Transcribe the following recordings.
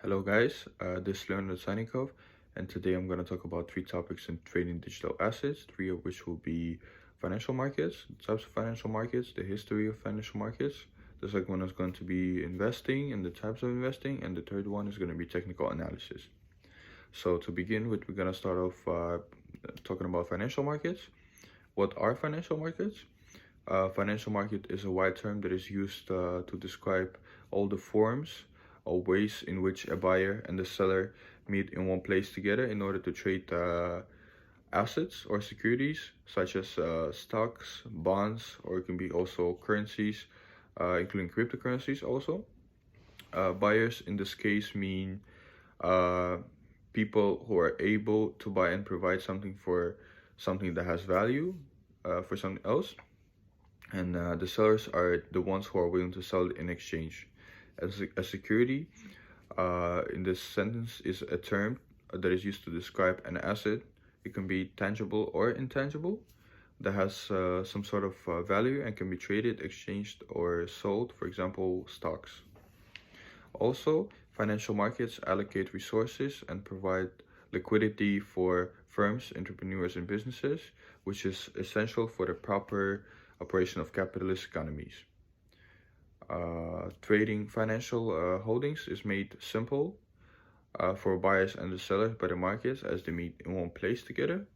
Hello guys, this is Leonard Sannikov, and today I'm going to talk about three topics in trading digital assets, three of which will be financial markets, types of financial markets, the history of financial markets. The second one is going to be investing and the types of investing, and the third one is going to be technical analysis. So to begin with, we're going to start off talking about financial markets. What are financial markets? Financial market is a wide term that is used to describe all the forms or ways in which a buyer and the seller meet in one place together in order to trade assets or securities such as stocks, bonds, or it can be also currencies, including cryptocurrencies also. Buyers in this case mean uh, people who are able to buy and provide something for something that has value for something else, and the sellers are the ones who are willing to sell it in exchange. As a security, in this sentence, is a term that is used to describe an asset. It can be tangible or intangible, that has some sort of value and can be traded, exchanged, or sold, for example, stocks. Also, financial markets allocate resources and provide liquidity for firms, entrepreneurs, and businesses, which is essential for the proper operation of capitalist economies. Trading financial holdings is made simple for buyers and the sellers by the markets as they meet in one place together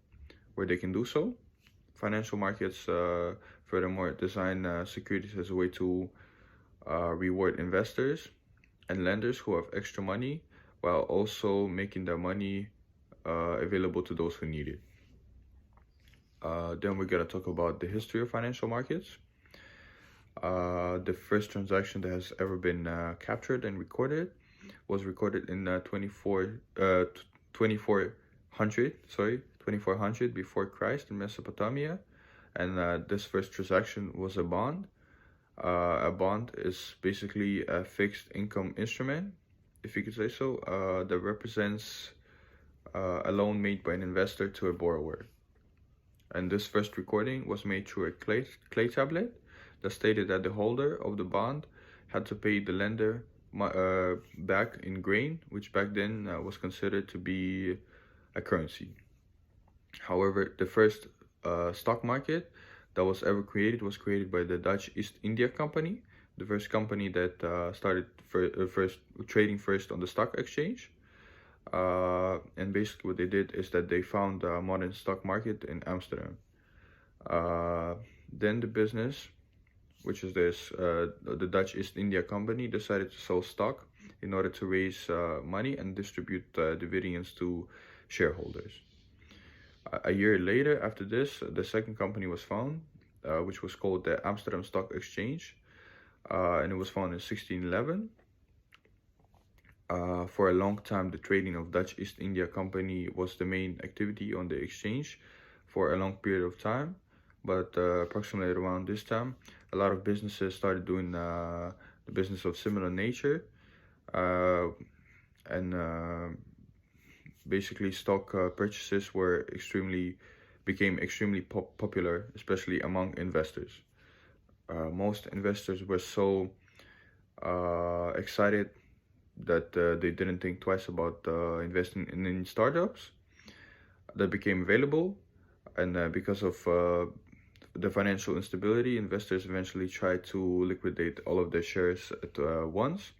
where they can do so. Financial markets furthermore design securities as a way to reward investors and lenders who have extra money while also making their money available to those who need it. Then we're going to talk about the history of financial markets. The first transaction that has ever been captured and recorded was recorded in 2400 before Christ in Mesopotamia, and this first transaction was a bond. A bond is basically a fixed income instrument, if you could say so, that represents a loan made by an investor to a borrower. And this first recording was made through a clay tablet that stated that the holder of the bond had to pay the lender back in grain, which back then was considered to be a currency. However, the first stock market that was ever created was created by the Dutch East India Company, the first company that started first trading first on the stock exchange. And basically what they did is that they found a modern stock market in Amsterdam. Then the business, which is the Dutch East India Company, decided to sell stock in order to raise money and distribute dividends to shareholders. A year later, after this, the second company was found, which was called the Amsterdam Stock Exchange, and it was founded in 1611. For a long time, the trading of Dutch East India Company was the main activity on the exchange for a long period of time. But approximately around this time, a lot of businesses started doing the business of similar nature, and basically stock purchases became extremely popular, especially among investors. Most investors were so excited that they didn't think twice about investing in startups that became available, and because of the financial instability, investors eventually tried to liquidate all of their shares at once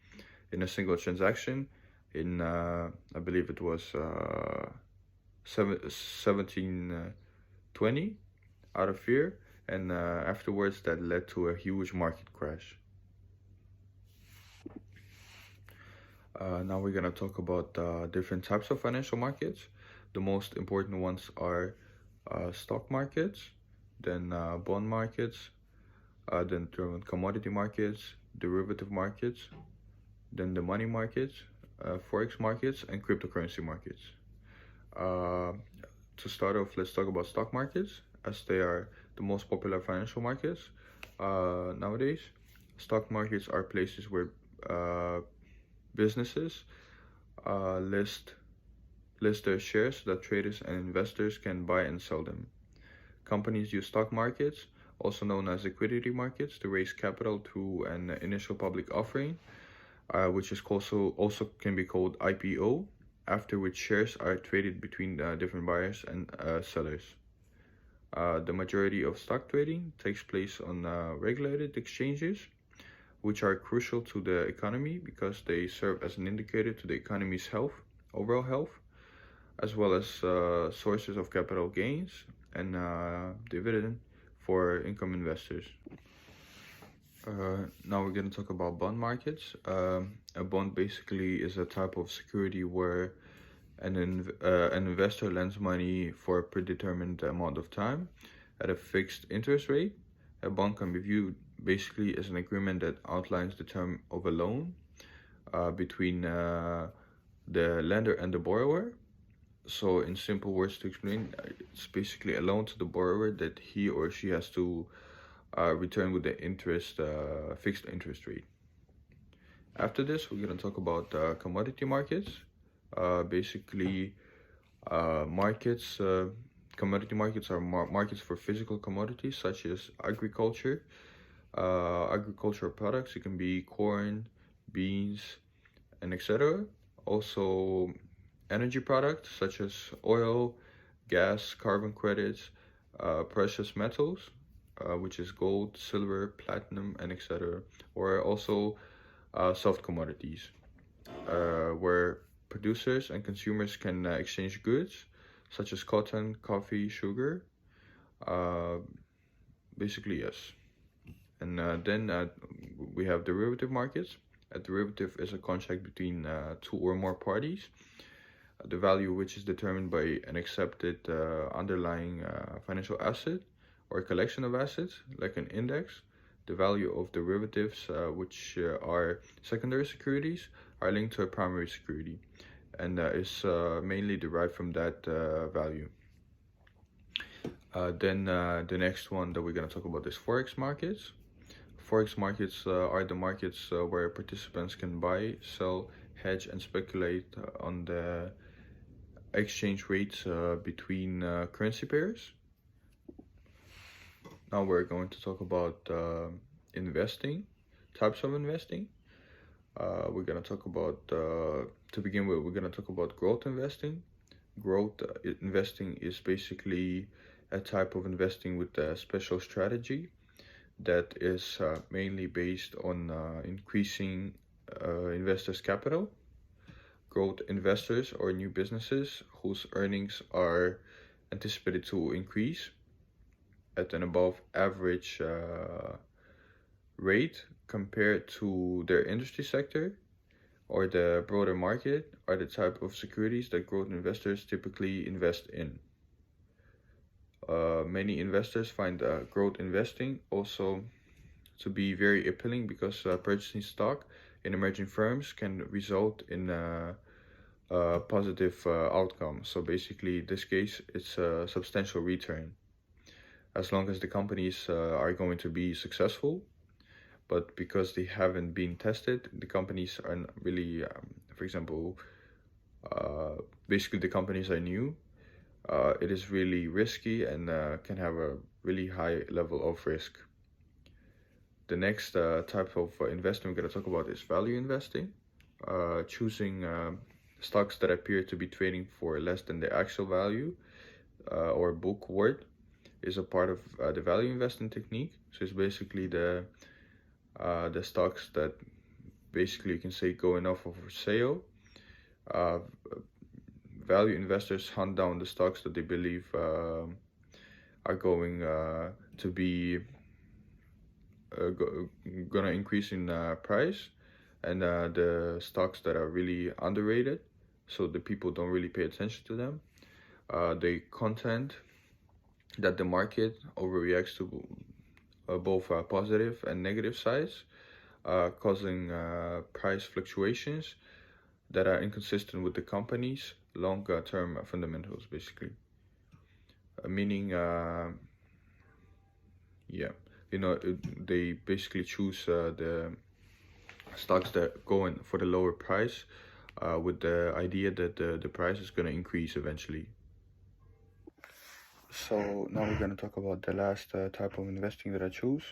in a single transaction in I believe it was 1720 out of fear, and afterwards that led to a huge market crash. Now we're going to talk about different types of financial markets. The most important ones are stock markets, then bond markets, then commodity markets, derivative markets, then the money markets, forex markets, and cryptocurrency markets. To start off, let's talk about stock markets, as they are the most popular financial markets nowadays. Stock markets are places where businesses list their shares so that traders and investors can buy and sell them. Companies use stock markets, also known as liquidity markets, to raise capital through an initial public offering. which is also can be called IPO, after which shares are traded between different buyers and sellers. The majority of stock trading takes place on regulated exchanges, which are crucial to the economy because they serve as an indicator to the economy's overall health, as well as sources of capital gains and dividend for income investors. Now we're going to talk about bond markets. A bond basically is a type of security where an investor lends money for a predetermined amount of time at a fixed interest rate. A bond can be viewed basically as an agreement that outlines the term of a loan between the lender and the borrower. So in simple words to explain, it's basically a loan to the borrower that he or she has to return with the fixed interest rate. After this, we're going to talk about commodity markets. Basically, commodity markets are markets for physical commodities such as agricultural products. It can be corn, beans, and etc. Also, energy products such as oil, gas, carbon credits, precious metals, which is gold, silver, platinum, and etc. Or also soft commodities, where producers and consumers can exchange goods such as cotton, coffee, sugar. Basically, yes. And then we have derivative markets. A derivative is a contract between two or more parties, the value which is determined by an accepted underlying financial asset or a collection of assets, like an index. The value of derivatives, which are secondary securities, are linked to a primary security and is mainly derived from that value. Then the next one that we're going to talk about is Forex markets. Forex markets are the markets where participants can buy, sell, hedge, and speculate on the exchange rates between currency pairs. Now we're going to talk about investing, types of investing. We're going to talk about, to begin with, we're going to talk about growth investing. Growth investing is basically a type of investing with a special strategy that is mainly based on increasing investors' capital. Growth investors or new businesses whose earnings are anticipated to increase at an above average rate compared to their industry sector or the broader market are the type of securities that growth investors typically invest in. Many investors find growth investing also to be very appealing because purchasing stock in emerging firms can result in a positive outcome. So basically, in this case, it's a substantial return as long as the companies are going to be successful. But because they haven't been tested, the companies are really, for example, basically the companies are new. It is really risky and can have a really high level of risk. The next type of investment we're going to talk about is value investing, choosing stocks that appear to be trading for less than the actual value or book worth is a part of the value investing technique. So it's basically the stocks that basically you can say going off of sale. Value investors hunt down the stocks that they believe are going to be gonna increase in price, and the stocks that are really underrated, so the people don't really pay attention to them. They contend that the market overreacts to both positive and negative sides, causing price fluctuations that are inconsistent with the company's long-term fundamentals, basically. Meaning, they basically choose the stocks that go in for the lower price with the idea that the price is going to increase eventually. So now we're going to talk about the last type of investing that I chose,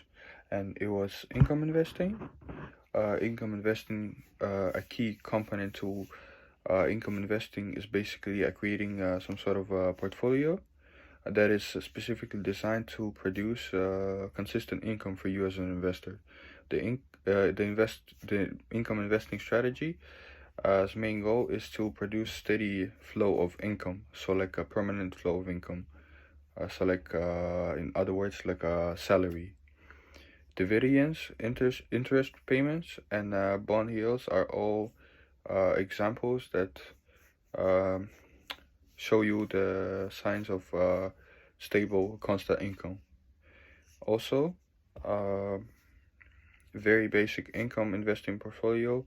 and it was income investing. Income investing, a key component to income investing is basically creating some sort of portfolio that is specifically designed to produce consistent income for you as an investor. The income investing strategy, its main goal is to produce steady flow of income, so like a permanent flow of income. In other words, like a salary. Dividends, interest payments, and bond yields are all examples that um show you the signs of stable, constant income. Also, uh, very basic income investing portfolio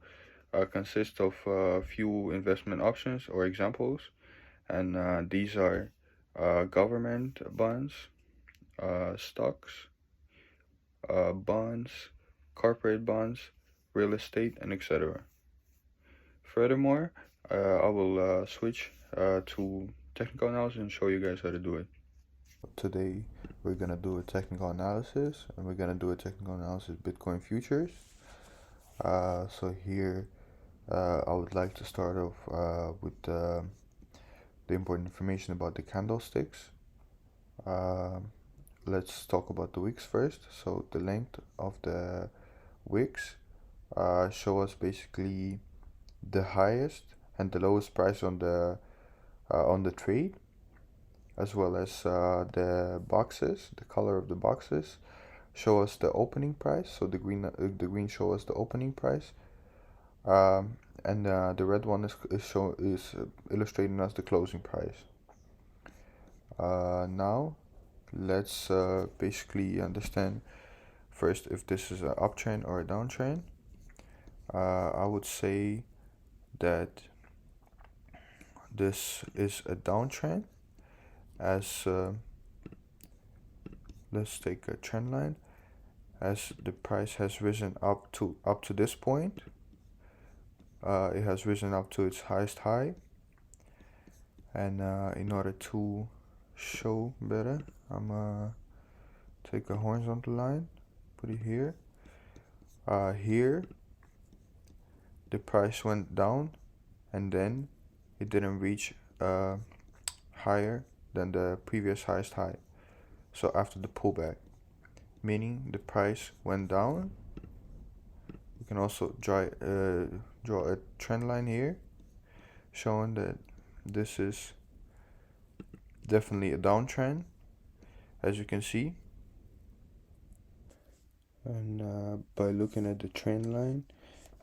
consists of a few investment options or examples, and these are government bonds, stocks, bonds, corporate bonds, real estate, and etc. Furthermore, I will switch to technical analysis and show you guys how to do it. Today, we're gonna do a technical analysis, and we're gonna do a technical analysis Bitcoin futures. So here, I would like to start off with the important information about the candlesticks. Let's talk about the wicks first. So the length of the wicks show us basically the highest and the lowest price on the trade, as well as the boxes. The color of the boxes show us the opening price. So the green show us the opening price, and the red one is illustrating us the closing price. Now let's basically understand first if this is an uptrend or a downtrend. I would say that this is a downtrend, as let's take a trend line, as the price has risen up to this point. It has risen up to its highest high, and in order to show better, I'm gonna take a horizontal line, put it here. Here the price went down, and then it didn't reach higher than the previous highest high, so after the pullback, meaning the price went down. You can also draw a trend line here showing that this is definitely a downtrend, as you can see. And by looking at the trend line,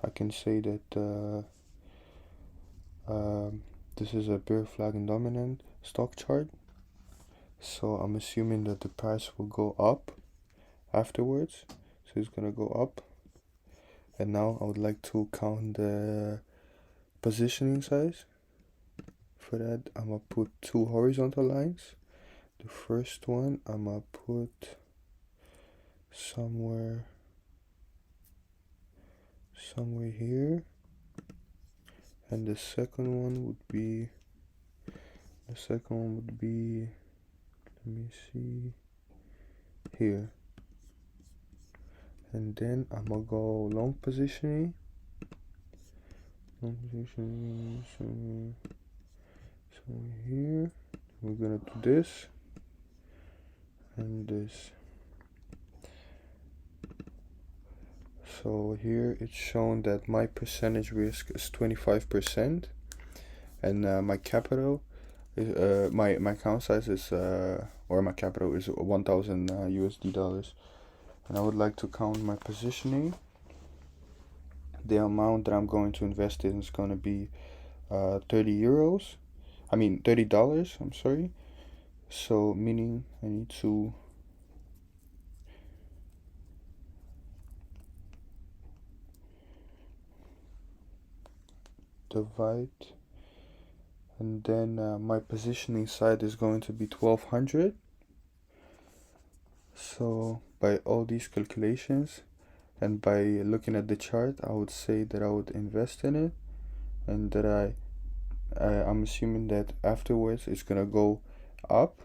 I can say that this is a bear flag and dominant stock chart. So I'm assuming that the price will go up afterwards. So it's gonna go up. And now I would like to count the positioning size. For that, I'm gonna put two horizontal lines. The first one I'm gonna put somewhere here, and the second one would be let me see, here. And then I'm gonna go long positioning somewhere here. We're gonna do this and this. So here it's shown that my percentage risk is 25%, and my capital is my account size is or my capital is 1,000 USD dollars, and I would like to count my positioning. The amount that I'm going to invest in is going to be $30. I'm sorry. So meaning I need to divide, and then my positioning side is going to be 1,200. So by all these calculations and by looking at the chart, I would say that I would invest in it, and that I'm assuming that afterwards it's gonna go up,